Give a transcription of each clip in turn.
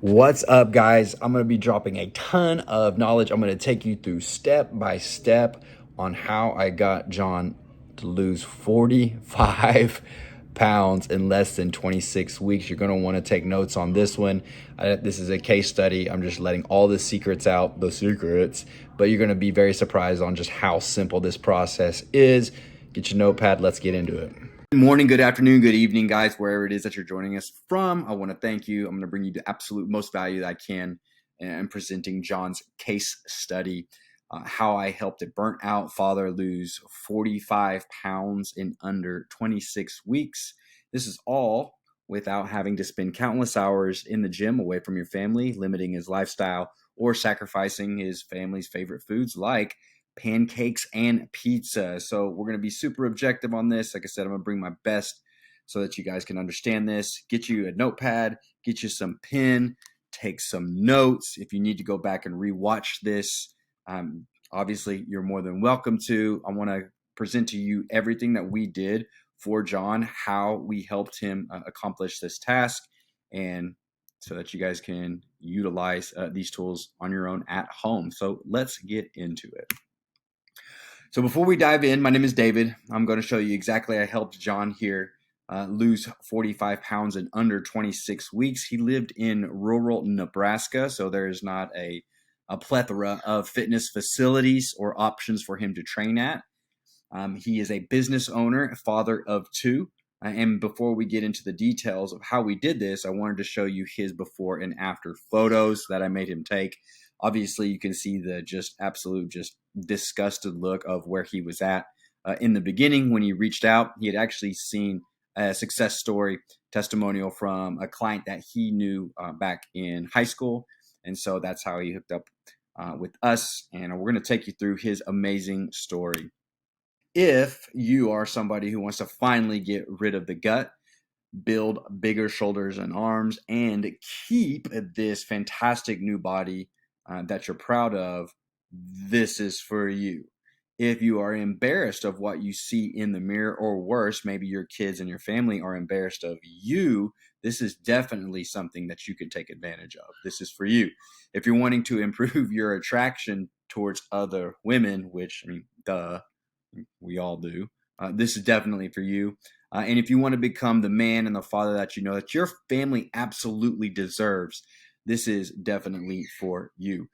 What's up, guys? I'm going to be dropping a ton of knowledge. I'm going to take you through step by step on how I got John to lose 45 pounds in less than 26 weeks. You're going to want to take notes on this one. This is a case study. I'm just letting all the secrets out, but you're going to be very surprised on just how simple this process is. Get your notepad. Let's get into it. Good morning, good afternoon, good evening, guys, wherever it is that you're joining us from. I want to thank you. I'm going to bring you the absolute most value that I can and presenting John's case study, how I helped a burnt out father lose 45 pounds in under 26 weeks. This is all without having to spend countless hours in the gym away from your family, limiting his lifestyle, or sacrificing his family's favorite foods like pancakes and pizza. So we're going to be super objective on this. Like I said, I'm going to bring my best so that you guys can understand this. Get you a notepad, get you some pen, take some notes. If you need to go back and rewatch this, obviously you're more than welcome to. I want to present to you everything that we did for John, how we helped him accomplish this task, and so that you guys can utilize these tools on your own at home. So let's get into it. So before we dive in, my name is David. I'm going to show you exactly I helped John here lose 45 pounds in under 26 weeks. He lived in rural Nebraska, so there is not a plethora of fitness facilities or options for him to train at. He is a business owner, father of two. And before we get into the details of how we did this, I wanted to show you his before and after photos that I made him take. Obviously, you can see the just disgusted look of where he was at in the beginning when he reached out. He had actually seen a success story testimonial from a client that he knew back in high school. And so that's how he hooked up with us. And we're going to take you through his amazing story. If you are somebody who wants to finally get rid of the gut, build bigger shoulders and arms, and keep this fantastic new body that you're proud of, this is for you. If you are embarrassed of what you see in the mirror, or worse, maybe your kids and your family are embarrassed of you, this is definitely something that you can take advantage of. This is for you. If you're wanting to improve your attraction towards other women, which, we all do, this is definitely for you. And if you want to become the man and the father that you know that your family absolutely deserves, this is definitely for you.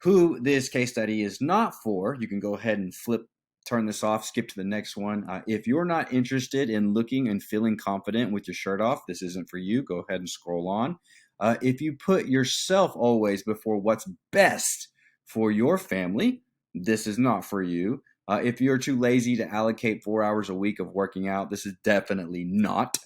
Who this case study is not for, you can go ahead and turn this off, skip to the next one. If you're not interested in looking and feeling confident with your shirt off, this isn't for you. Go ahead and scroll on. If you put yourself always before what's best for your family, this is not for you. If you're too lazy to allocate 4 hours a week of working out, this is definitely not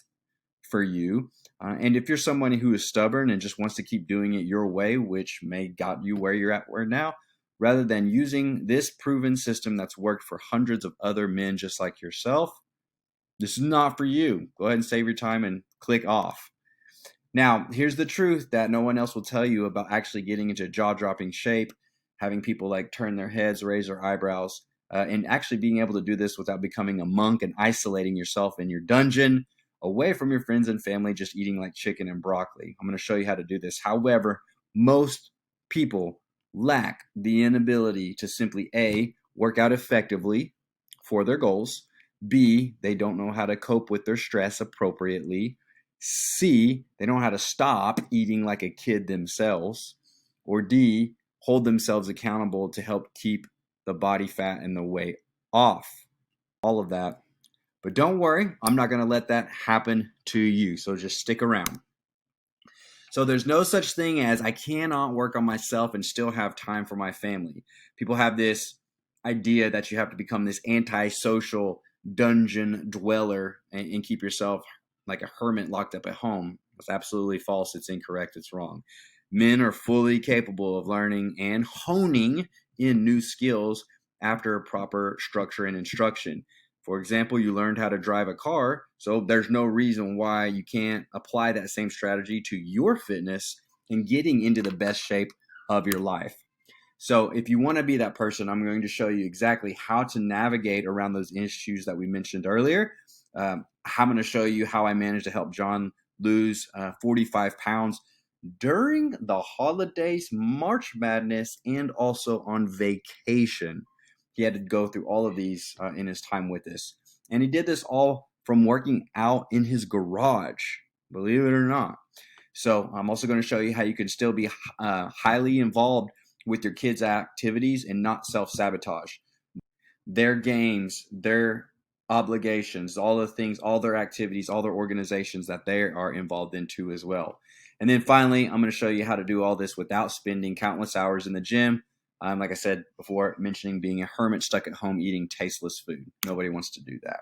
for you. And if you're somebody who is stubborn and just wants to keep doing it your way, which may got you where you're at right now, rather than using this proven system that's worked for hundreds of other men just like yourself, this is not for you. Go ahead and save your time and click off. Now, here's the truth that no one else will tell you about actually getting into jaw-dropping shape, having people like turn their heads, raise their eyebrows, and actually being able to do this without becoming a monk and isolating yourself in your dungeon, away from your friends and family, just eating like chicken and broccoli. I'm going to show you how to do this. However, most people lack the inability to simply A, work out effectively for their goals, B, they don't know how to cope with their stress appropriately, C, they don't know how to stop eating like a kid themselves, or D, hold themselves accountable to help keep the body fat and the weight off. All of that. But don't worry, I'm not going to let that happen to you. So just stick around. So there's no such thing as I cannot work on myself and still have time for my family. People have this idea that you have to become this antisocial dungeon dweller and keep yourself like a hermit locked up at home. It's absolutely false. It's incorrect. It's wrong. Men are fully capable of learning and honing in new skills after proper structure and instruction. For example, you learned how to drive a car, so there's no reason why you can't apply that same strategy to your fitness and getting into the best shape of your life. So if you want to be that person, I'm going to show you exactly how to navigate around those issues that we mentioned earlier. I'm going to show you how I managed to help John lose 45 pounds during the holidays, March Madness, and also on vacation. He had to go through all of these in his time with us. And he did this all from working out in his garage, believe it or not. So I'm also going to show you how you can still be highly involved with your kids' activities and not self-sabotage their games, their obligations, all the things, all their activities, all their organizations that they are involved into as well. And then finally, I'm going to show you how to do all this without spending countless hours in the gym. Like I said before, mentioning being a hermit stuck at home eating tasteless food. Nobody wants to do that.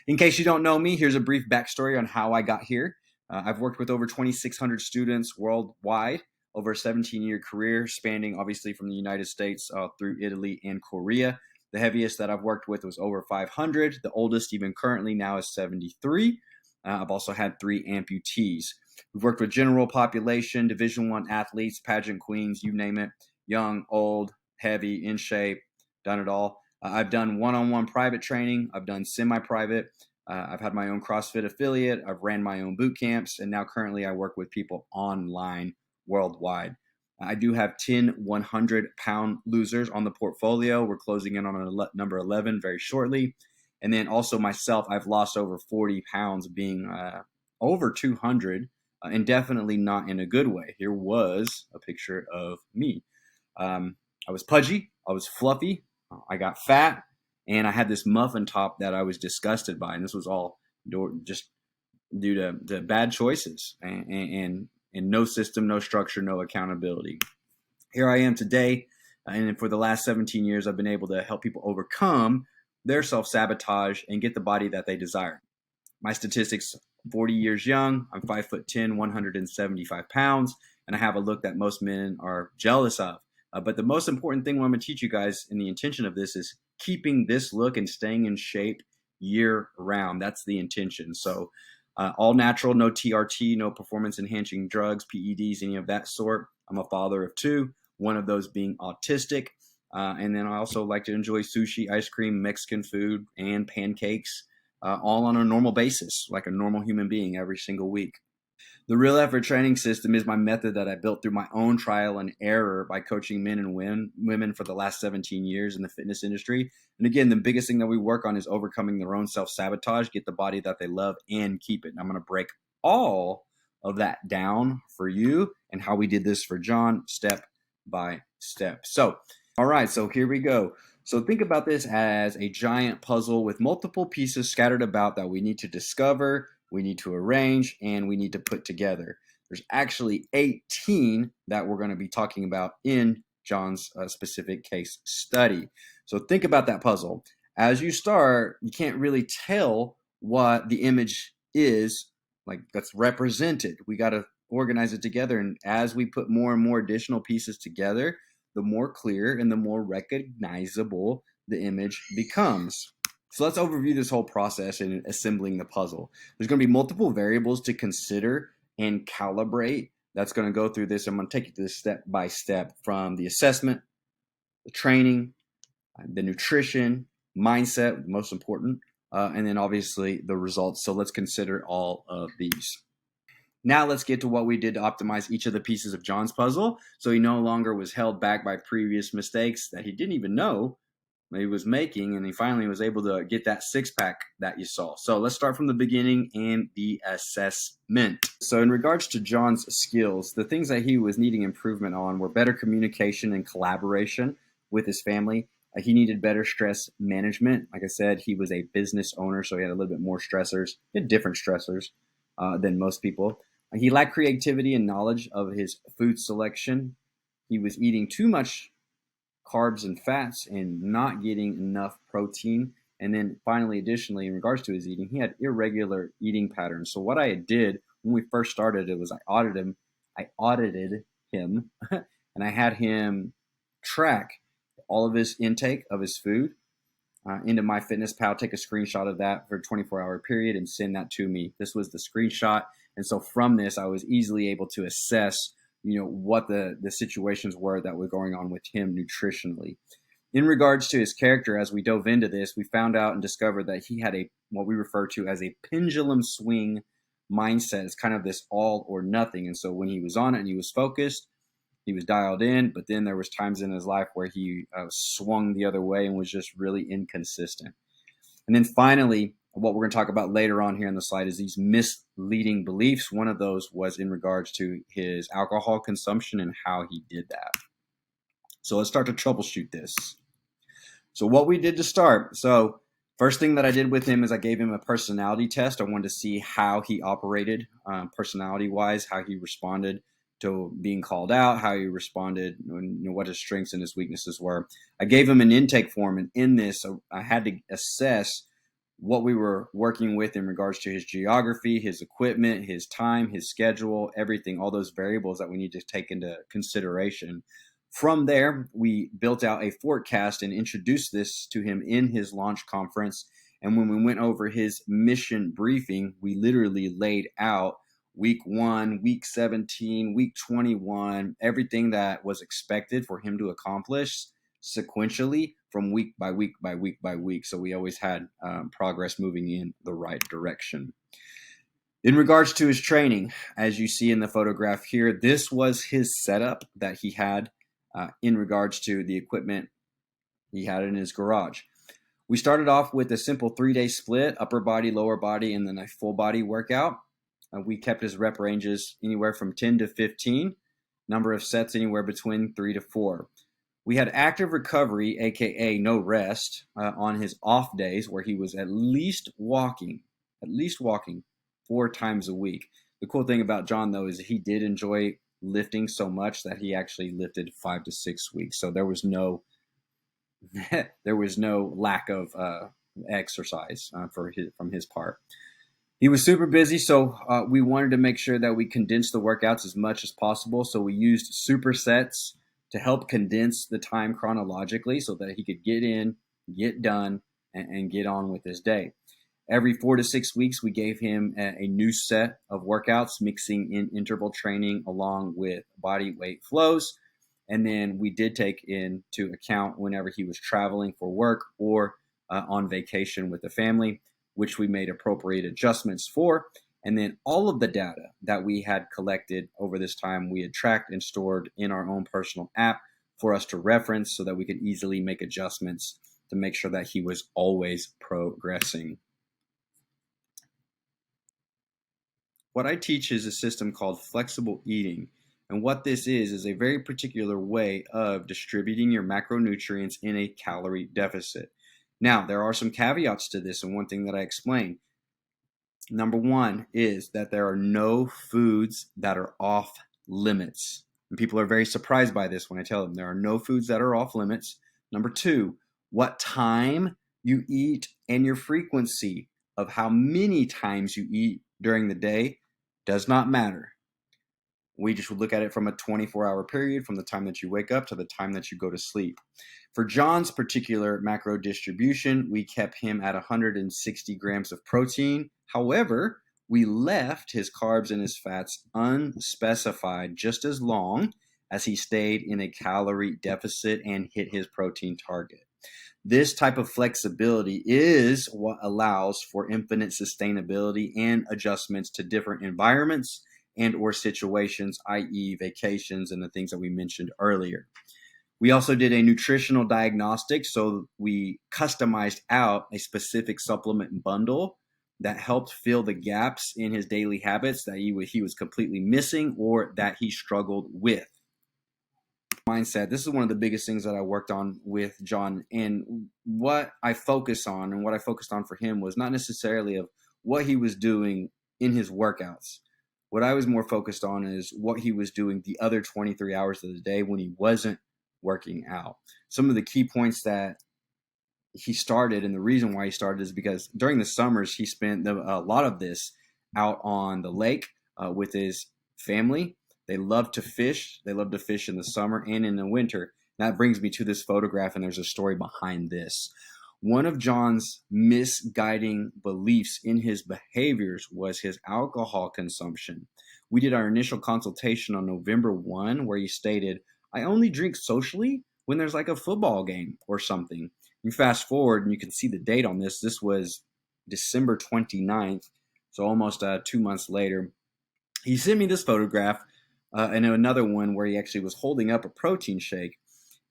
In case you don't know me, here's a brief backstory on how I got here. I've worked with over 2,600 students worldwide over a 17-year career, spanning obviously from the United States through Italy and Korea. The heaviest that I've worked with was over 500. The oldest, even currently now, is 73. I've also had 3 amputees. We've worked with general population, Division I athletes, pageant queens, you name it, young, old, heavy, in shape, done it all. I've done one-on-one private training. I've done semi-private. I've had my own CrossFit affiliate. I've ran my own boot camps. And now currently I work with people online worldwide. I do have 10 100-pound losers on the portfolio. We're closing in on number 11 very shortly. And then also myself, I've lost over 40 pounds, being over 200, and definitely not in a good way. Here was a picture of me. I was pudgy. I was fluffy. I got fat. And I had this muffin top that I was disgusted by. And this was all just due to bad choices and no system, no structure, no accountability. Here I am today, and for the last 17 years, I've been able to help people overcome their self-sabotage and get the body that they desire. My statistics, 40 years young, I'm 5'10", 175 pounds, and I have a look that most men are jealous of. But the most important thing I'm going to teach you guys, and the intention of this, is keeping this look and staying in shape year round. That's the intention. So all natural, no TRT, no performance enhancing drugs, PEDs, any of that sort. I'm a father of 2, one of those being autistic. And then I also like to enjoy sushi, ice cream, Mexican food, and pancakes, all on a normal basis, like a normal human being every single week. The Real Effort training system is my method that I built through my own trial and error by coaching men and women for the last 17 years in the fitness industry. And again, the biggest thing that we work on is overcoming their own self-sabotage, get the body that they love, and keep it. And I'm going to break all of that down for you and how we did this for John step by step. So, all right, so here we go. So think about this as a giant puzzle with multiple pieces scattered about that we need to discover, we need to arrange, and we need to put together. There's actually 18 that we're going to be talking about in John's specific case study. So think about that puzzle. As you start, you can't really tell what the image is like that's represented. We got to organize it together. And as we put more and more additional pieces together, the more clear and the more recognizable the image becomes. So let's overview this whole process in assembling the puzzle. There's going to be multiple variables to consider and calibrate. That's going to go through this. I'm going to take you through this step by step, from the assessment, the training, the nutrition, mindset, most important, and then obviously the results. So let's consider all of these. Now let's get to what we did to optimize each of the pieces of John's puzzle, so he no longer was held back by previous mistakes that he didn't even know he was making, and he finally was able to get that six-pack that you saw. So let's start from the beginning and the assessment. So in regards to John's skills, the things that he was needing improvement on were better communication and collaboration with his family. He needed better stress management. Like I said, he was a business owner, so he had a little bit more stressors. He had different stressors than most people. He lacked creativity and knowledge of his food selection. He was eating too much carbs and fats and not getting enough protein. And then finally, additionally, in regards to his eating, he had irregular eating patterns. So what I did when we first started, it was I audited him and I had him track all of his intake of his food into MyFitnessPal, take a screenshot of that for a 24-hour period and send that to me. This was the screenshot. And so from this, I was easily able to assess, what the situations were that were going on with him nutritionally. In regards to his character, as we dove into this, we found out and discovered that he had what we refer to as a pendulum swing mindset. It's kind of this all or nothing. And so when he was on it and he was focused, he was dialed in, but then there was times in his life where he swung the other way and was just really inconsistent. And then finally, what we're going to talk about later on here in the slide is these misleading beliefs. One of those was in regards to his alcohol consumption and how he did that. So let's start to troubleshoot this. So what we did to start, so first thing that I did with him is I gave him a personality test. I wanted to see how he operated personality-wise, how he responded to being called out, how he responded, what his strengths and his weaknesses were. I gave him an intake form, and in this, I had to assess what we were working with in regards to his geography, his equipment, his time, his schedule, everything, all those variables that we need to take into consideration. From there, we built out a forecast and introduced this to him in his launch conference. And when we went over his mission briefing, we literally laid out week 1, week 17, week 21, everything that was expected for him to accomplish sequentially from week by week by week by week. So we always had progress moving in the right direction. In regards to his training, as you see in the photograph here, this was his setup that he had in regards to the equipment he had in his garage. We started off with a simple 3-day split, upper body, lower body, and then a full body workout. We kept his rep ranges anywhere from 10 to 15, number of sets anywhere between 3 to 4. We had active recovery, aka no rest, on his off days where he was at least walking 4 times a week. The cool thing about John, though, is he did enjoy lifting so much that he actually lifted 5 to 6 weeks. So there was no lack of exercise from his part. He was super busy, so we wanted to make sure that we condensed the workouts as much as possible. So we used supersets to help condense the time chronologically so that he could get in, get done, and get on with his day. Every 4 to 6 weeks, we gave him a new set of workouts, mixing in interval training along with body weight flows. And then we did take into account whenever he was traveling for work or on vacation with the family, which we made appropriate adjustments for. And then all of the data that we had collected over this time, we had tracked and stored in our own personal app for us to reference so that we could easily make adjustments to make sure that he was always progressing. What I teach is a system called flexible eating. And what this is a very particular way of distributing your macronutrients in a calorie deficit. Now, there are some caveats to this, and one thing that I explain. Number one is that there are no foods that are off limits. And people are very surprised by this when I tell them there are no foods that are off limits. Number two, what time you eat and your frequency of how many times you eat during the day does not matter. We just would look at it from a 24-hour period from the time that you wake up to the time that you go to sleep. For John's particular macro distribution, we kept him at 160 grams of protein. However, we left his carbs and his fats unspecified just as long as he stayed in a calorie deficit and hit his protein target. This type of flexibility is what allows for infinite sustainability and adjustments to different environments and or situations, i.e. vacations and the things that we mentioned earlier. We also did a nutritional diagnostic, so we customized out a specific supplement bundle that helped fill the gaps in his daily habits that he was completely missing or that he struggled with. Mindset. This is one of the biggest things that I worked on with John, and what I focused on for him was not necessarily of what he was doing in his workouts. What I was more focused on is what he was doing the other 23 hours of the day when he wasn't working out. Some of the key points that he started, and the reason why he started is because during the summers, he spent a lot of this out on the lake with his family. They love to fish. They love to fish in the summer and in the winter. That brings me to this photograph, and there's a story behind this. One of John's misguiding beliefs in his behaviors was his alcohol consumption. We did our initial consultation on November 1, where he stated, "I only drink socially when there's like a football game or something." You fast forward and you can see the date on this. This was December 29th. So almost 2 months later, he sent me this photograph and another one where he actually was holding up a protein shake.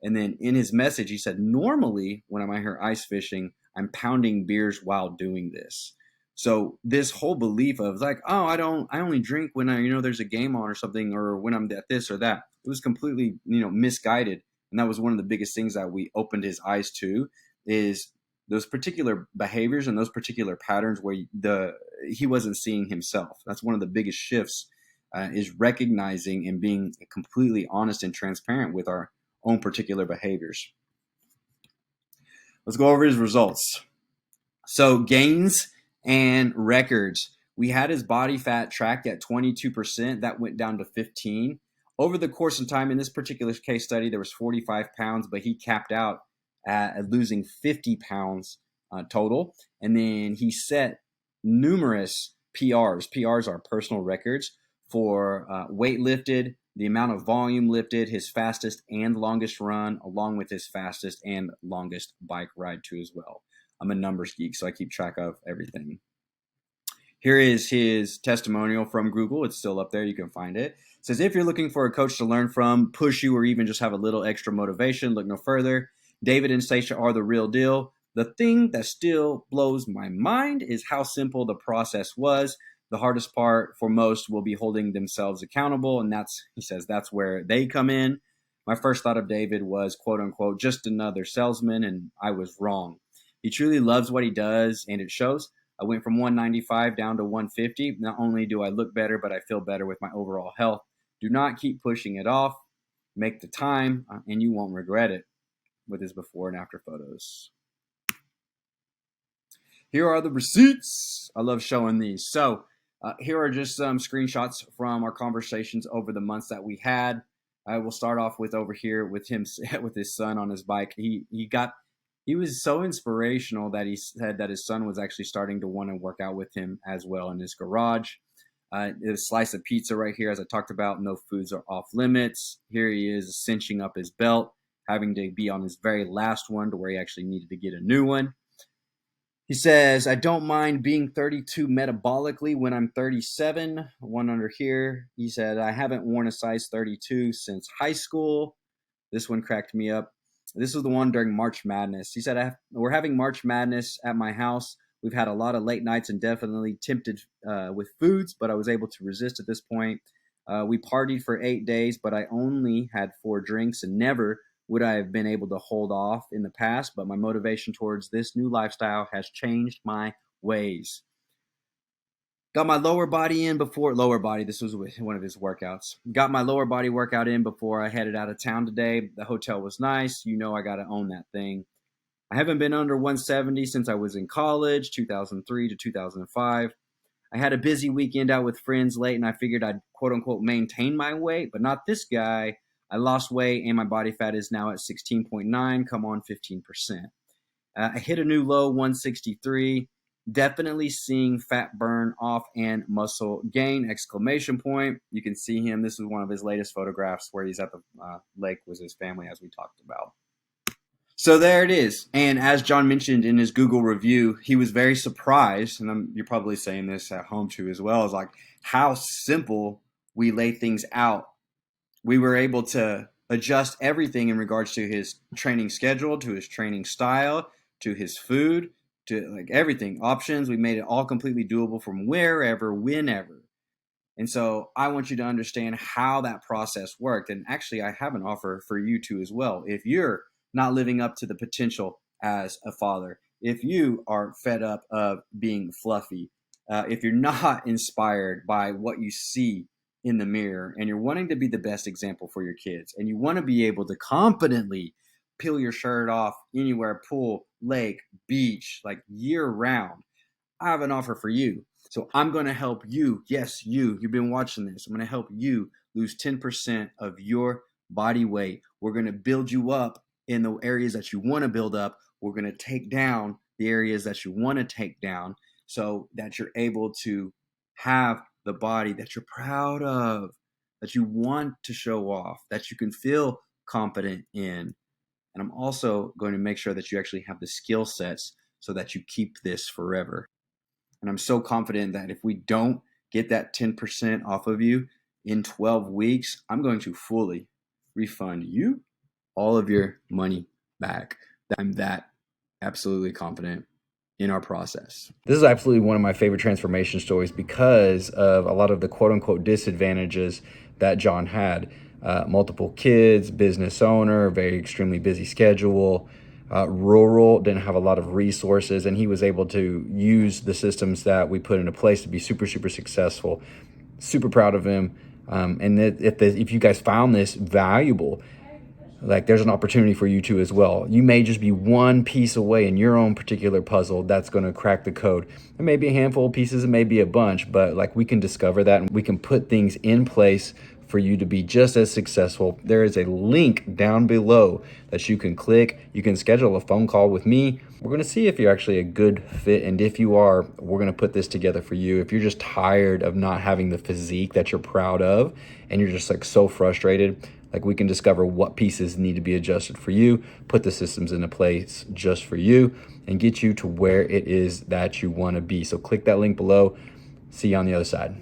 And then in his message, he said, normally when I'm out here ice fishing, I'm pounding beers while doing this. So this whole belief of like, oh, I only drink when there's a game on or something, or when I'm at this or that. It was completely, misguided. And that was one of the biggest things that we opened his eyes to, is those particular behaviors and those particular patterns where he wasn't seeing himself. That's one of the biggest shifts, is recognizing and being completely honest and transparent with our own particular behaviors. Let's go over his results. So gains and records. We had his body fat tracked at 22%. That went down to 15. Over the course of time, in this particular case study, there was 45 pounds, but he capped out at losing 50 pounds total. And then he set numerous PRs. PRs are personal records for weight lifted, the amount of volume lifted, his fastest and longest run, along with his fastest and longest bike ride too as well. I'm a numbers geek, so I keep track of everything. Here is his testimonial from Google. It's still up there. You can find it. It says, if you're looking for a coach to learn from, push you, or even just have a little extra motivation, look no further. David and Cesar are the real deal. The thing that still blows my mind is how simple the process was. The hardest part for most will be holding themselves accountable. And he says, that's where they come in. My first thought of David was, quote unquote, just another salesman. And I was wrong. He truly loves what he does, and it shows. I went from 195 down to 150. Not only do I look better, but I feel better with my overall health. Do not keep pushing it off. Make the time, and you won't regret it, with his before and after photos. Here are the receipts. I love showing these. So here are just some screenshots from our conversations over the months that we had. I will start off with over here with him with his son on his bike. He was so inspirational that he said that his son was actually starting to want to work out with him as well in his garage. A slice of pizza right here, as I talked about, no foods are off limits. Here he is cinching up his belt, having to be on his very last one to where he actually needed to get a new one. He says, I don't mind being 32 metabolically when I'm 37. One under here. He said, I haven't worn a size 32 since high school. This one cracked me up. This was the one during March Madness. He said, we're having March Madness at my house. We've had a lot of late nights and definitely tempted with foods, but I was able to resist at this point. We partied for 8 days, but I only had 4 drinks, and never would I have been able to hold off in the past, but my motivation towards this new lifestyle has changed my ways. Got my lower body in before this was one of his workouts. Got my lower body workout in before I headed out of town today. The hotel was nice. I got to own that thing. I haven't been under 170 since I was in college, 2003 to 2005. I had a busy weekend out with friends late, and I figured I'd quote unquote maintain my weight, but not this guy. I lost weight and my body fat is now at 16.9, come on 15%. I hit a new low, 163. Definitely seeing fat burn off and muscle gain, exclamation point. You can see him. This is one of his latest photographs where he's at the lake with his family, as we talked about. So there it is. And as John mentioned in his Google review, he was very surprised, and you're probably saying this at home too as well, is like how simple we lay things out. We were able to adjust everything in regards to his training schedule, to his training style, to his food, to like everything, options. We made it all completely doable from wherever, whenever. And so I want you to understand how that process worked. And actually, I have an offer for you too as well. If you're not living up to the potential as a father, if you are fed up of being fluffy, if you're not inspired by what you see in the mirror, and you're wanting to be the best example for your kids, and you want to be able to confidently peel your shirt off anywhere, pool, lake, beach, like year round, I have an offer for you. So I'm going to help you. Yes, you've been watching this. I'm going to help you lose 10% of your body weight. We're going to build you up in the areas that you want to build up. We're going to take down the areas that you want to take down so that you're able to have the body that you're proud of, that you want to show off, that you can feel confident in. And I'm also going to make sure that you actually have the skill sets so that you keep this forever. And I'm so confident that if we don't get that 10% off of you in 12 weeks, I'm going to fully refund you all of your money back. I'm that absolutely confident in our process. This is absolutely one of my favorite transformation stories because of a lot of the quote unquote disadvantages that John had. Multiple kids, business owner, very extremely busy schedule, rural, didn't have a lot of resources, and he was able to use the systems that we put into place to be super, super successful. Super proud of him. And if you guys found this valuable, like there's an opportunity for you too as well. You may just be one piece away in your own particular puzzle that's going to crack the code. It may be a handful of pieces, it may be a bunch, but like we can discover that and we can put things in place for you to be just as successful. There is a link down below that you can click. You can schedule a phone call with me. We're going to see if you're actually a good fit. And if you are, we're going to put this together for you. If you're just tired of not having the physique that you're proud of and you're just like so frustrated, like we can discover what pieces need to be adjusted for you, put the systems into place just for you, and get you to where it is that you want to be. So click that link below. See you on the other side.